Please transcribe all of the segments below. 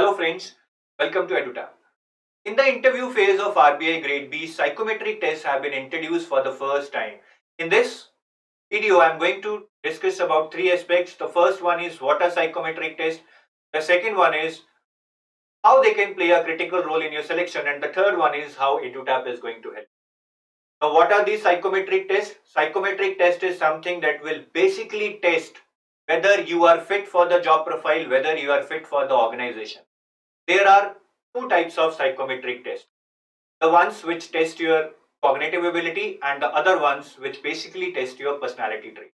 Hello friends, welcome to EduTap. In the interview phase of RBI Grade B, psychometric tests have been introduced for the first time. In this video, I am going to discuss about three aspects. The first one is what are psychometric tests. The second one is how they can play a critical role in your selection. And the third one is how EduTap is going to help. Now, what are these psychometric tests? Psychometric test is something that will basically test whether you are fit for the job profile, whether you are fit for the organization. There are two types of psychometric tests. The ones which test your cognitive ability and the other ones which basically test your personality trait.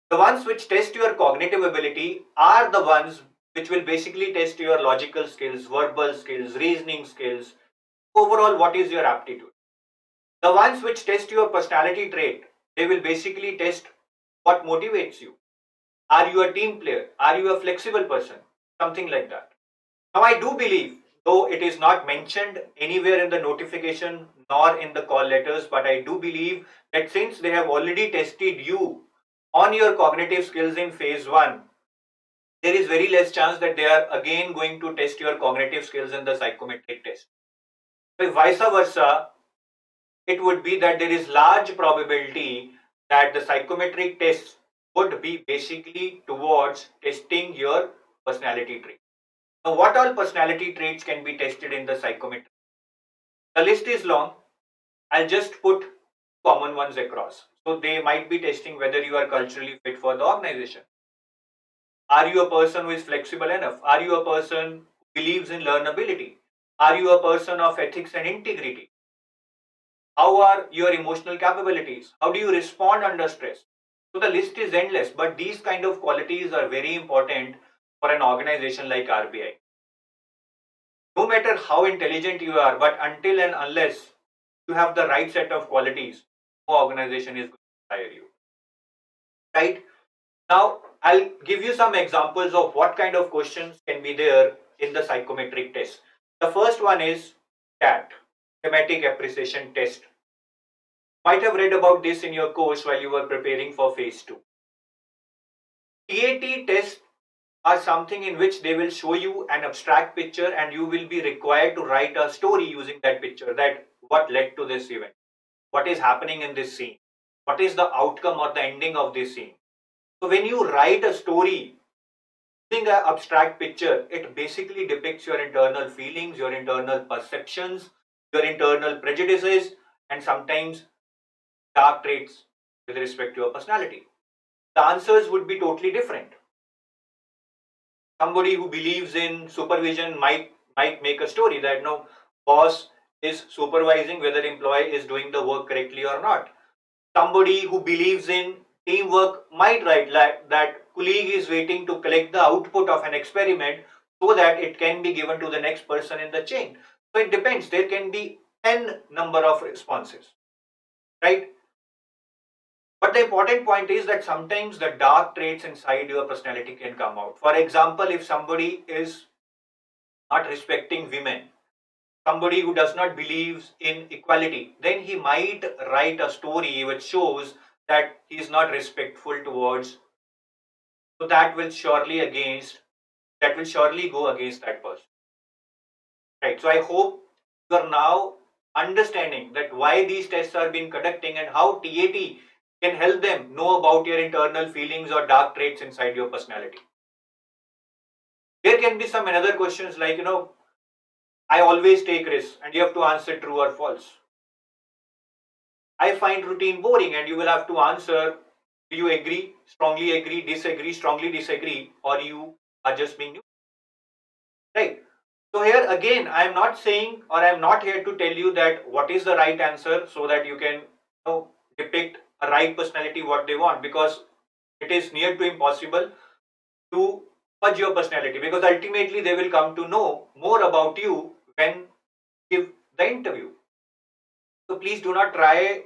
The ones which test your cognitive ability are the ones which will basically test your logical skills, verbal skills, reasoning skills, overall what is your aptitude. The ones which test your personality trait, they will basically test what motivates you. Are you a team player? Are you a flexible person? Something like that. Now, I do believe, though it is not mentioned anywhere in the notification nor in the call letters, but I do believe that since they have already tested you on your cognitive skills in phase 1, there is very less chance that they are again going to test your cognitive skills in the psychometric test. So, vice versa, it would be that there is large probability that the psychometric test would be basically towards testing your personality trait. Now, what all personality traits can be tested in the psychometric? The list is long. I'll just put common ones across. So they might be testing whether you are culturally fit for the organization. Are you a person who is flexible enough? Are you a person who believes in learnability? Are you a person of ethics and integrity? How are your emotional capabilities? How do you respond under stress? So the list is endless, but these kind of qualities are very important for an organization like RBI. No matter how intelligent you are, but until and unless you have the right set of qualities, no organization is going to hire you. Right? Now, I'll give you some examples of what kind of questions can be there in the psychometric test. The first one is SAT, Schematic Appreciation Test. Might have read about this in your course while you were preparing for phase 2. TAT tests are something in which they will show you an abstract picture and you will be required to write a story using that picture, that what led to this event, what is happening in this scene, what is the outcome or the ending of this scene. So when you write a story using an abstract picture, it basically depicts your internal feelings, your internal perceptions, your internal prejudices, and sometimes dark traits with respect to your personality. The answers would be totally different. Somebody who believes in supervision might make a story that no, boss is supervising whether employee is doing the work correctly or not. Somebody who believes in teamwork might write that colleague is waiting to collect the output of an experiment so that it can be given to the next person in the chain. So it depends. There can be n number of responses, right? But the important point is that sometimes the dark traits inside your personality can come out. For example, if somebody is not respecting women, somebody who does not believe in equality, then he might write a story which shows that he is not respectful towards. So that will surely go against that person. Right. So I hope you are now understanding that why these tests are being conducting and how TAT can help them know about your internal feelings or dark traits inside your personality. There can be some another questions like, I always take risks and you have to answer true or false. I find routine boring and you will have to answer, do you agree, strongly agree, disagree, strongly disagree, or you are just being new. Right. So here again, I am not saying or I am not here to tell you that what is the right answer so that you can depict a right personality what they want, because it is near to impossible to fudge your personality, because ultimately they will come to know more about you when you give the interview. So please do not try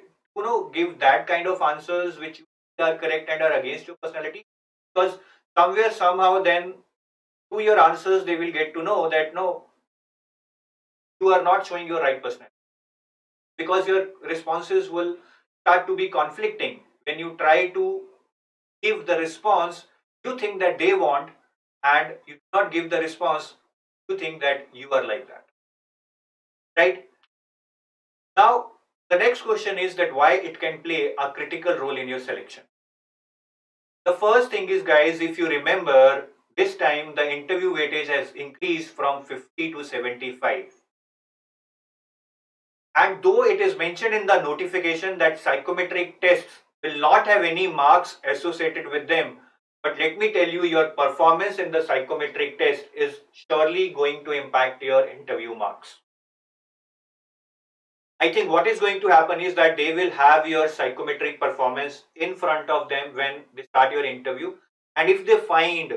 give that kind of answers which are correct and are against your personality, because somewhere somehow then through your answers they will get to know that no, you are not showing your right personality, because your responses will start to be conflicting when you try to give the response you think that they want and you do not give the response you think that you are like that, right? Now, the next question is that why it can play a critical role in your selection. The first thing is, guys, if you remember, this time the interview weightage has increased from 50 to 75. And though it is mentioned in the notification that psychometric tests will not have any marks associated with them, but let me tell you, your performance in the psychometric test is surely going to impact your interview marks. I think what is going to happen is that they will have your psychometric performance in front of them when they start your interview. And if they find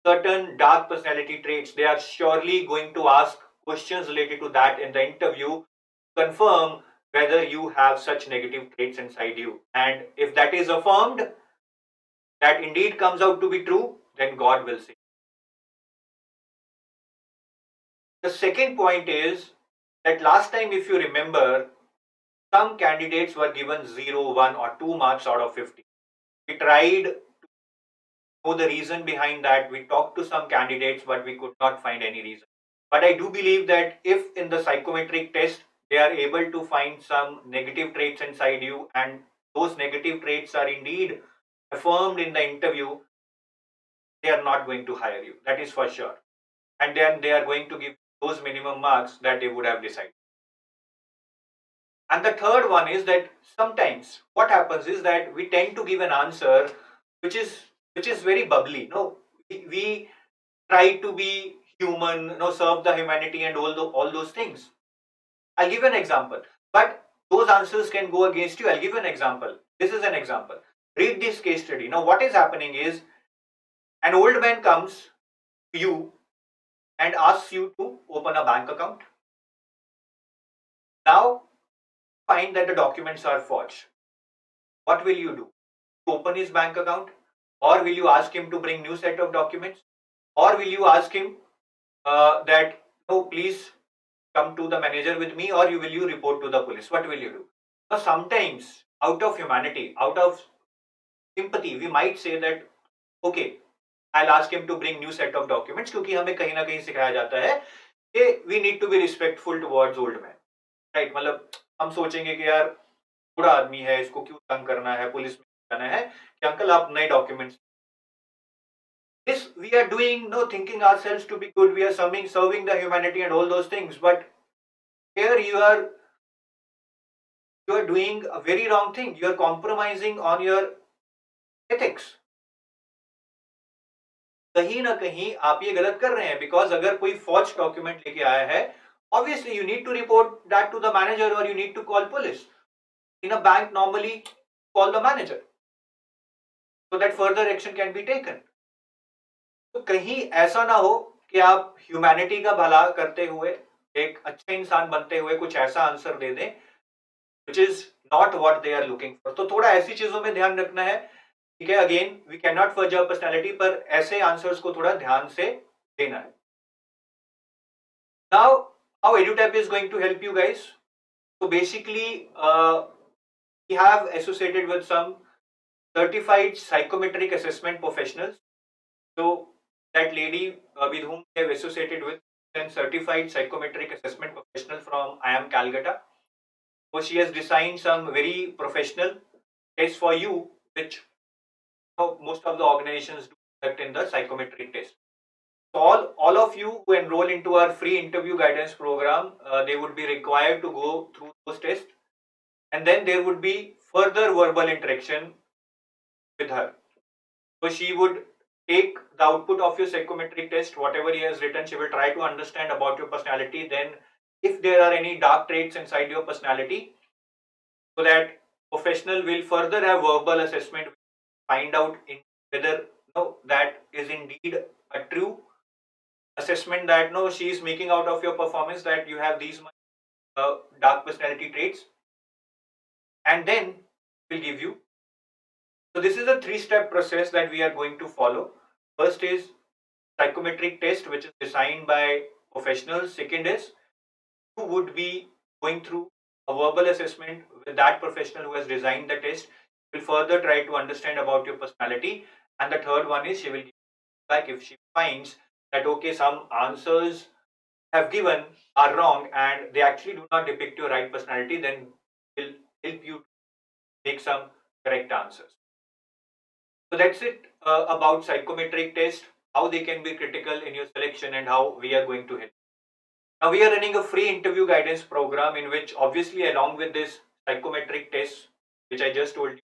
certain dark personality traits, they are surely going to ask questions related to that in the interview, confirm whether you have such negative traits inside you. And if that is affirmed, that indeed comes out to be true, then God will say. The second point is that last time, if you remember, some candidates were given 0, 1 or 2 marks out of 50. We tried to know the reason behind that. We talked to some candidates, but we could not find any reason. But I do believe that if in the psychometric test, they are able to find some negative traits inside you and those negative traits are indeed affirmed in the interview, they are not going to hire you. That is for sure. And then they are going to give those minimum marks that they would have decided. And the third one is that sometimes what happens is that we tend to give an answer which is very bubbly. No, we try to be human, serve the humanity and all those things. I'll give an example. But those answers can go against you. I'll give an example. This is an example. Read this case study. Now, what is happening is an old man comes to you and asks you to open a bank account. Now, find that the documents are forged. What will you do? Open his bank account, or will you ask him to bring new set of documents, or will you ask him that no, please come to the manager with me, or will you report to the police? What will you do? Now, sometimes out of humanity, out of sympathy, we might say that okay, I'll ask him to bring new set of documents क्योंकि हमें कहीं ना कहीं सिखाया जाता है कि we need to be respectful towards old man, right? मतलब हम सोचेंगे कि यार बूढ़ा आदमी है, इसको क्यों तंग करना है, पुलिस में जाना है कि अंकल आप नए documents. This we are doing, no, thinking ourselves to be good. We are serving the humanity and all those things. But here you are doing a very wrong thing. You are compromising on your ethics. कहीं ना कहीं आप ये गलत कर रहे हैं because अगर कोई फॉर्ज डॉक्यूमेंट लेके आया है obviously you need to report that to the manager or you need to call police. In a bank normally call the manager so that further action can be taken. तो कहीं ऐसा ना हो कि आप ह्यूमैनिटी का भला करते हुए एक अच्छे इंसान बनते हुए कुछ ऐसा आंसर दे दें which is not what they are looking for. तो थोड़ा ऐसी चीजों में ध्यान रखना है. ठीक है, अगेन वी कैन नॉट फर्ज आवर पर्सनैलिटी, पर ऐसे आंसर्स को थोड़ा ध्यान से देना है. Now, how EduTap is going to help you guys? So basically, we have associated with some certified psychometric assessment professionals. So that lady with whom we have associated with a certified psychometric assessment professional from IIM Calcutta. So she has designed some very professional tests for you, which most of the organizations do conduct in the psychometric test. So all of you who enroll into our free interview guidance program, they would be required to go through those tests, and then there would be further verbal interaction with her. So she would take the output of your psychometric test, whatever he has written, she will try to understand about your personality. Then if there are any dark traits inside your personality, so that professional will further have verbal assessment, find out whether that is indeed a true assessment that no, she is making out of your performance that you have these dark personality traits, and then will give you. So this is a 3-step process that we are going to follow. First is psychometric test, which is designed by professionals. Second is you would be going through a verbal assessment with that professional who has designed the test, will further try to understand about your personality, and the third one is she will give back if she finds that okay, some answers have given are wrong and they actually do not depict your right personality, then will help you make some correct answers. So that's it about psychometric test, how they can be critical in your selection and how we are going to help. Now we are running a free interview guidance program in which obviously along with this psychometric test, which I just told you,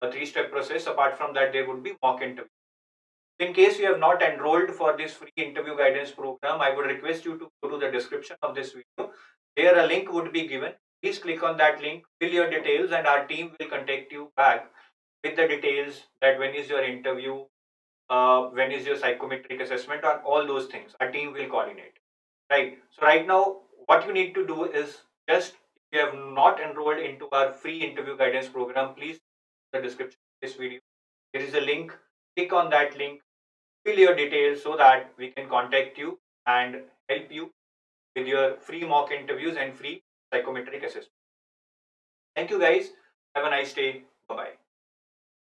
a three-step process, apart from that there would be mock interview. In case you have not enrolled for this free interview guidance program, I would request you to go to the description of this video. There a link would be given. Please click on that link, fill your details and our team will contact you back with the details that when is your interview, when is your psychometric assessment, or all those things. Our team will coordinate. Right. So right now, what you need to do is just if you have not enrolled into our free interview guidance program, please the description of this video. There is a link. Click on that link, fill your details so that we can contact you and help you with your free mock interviews and free psychometric assessment. Thank you guys. Have a nice day. Bye bye.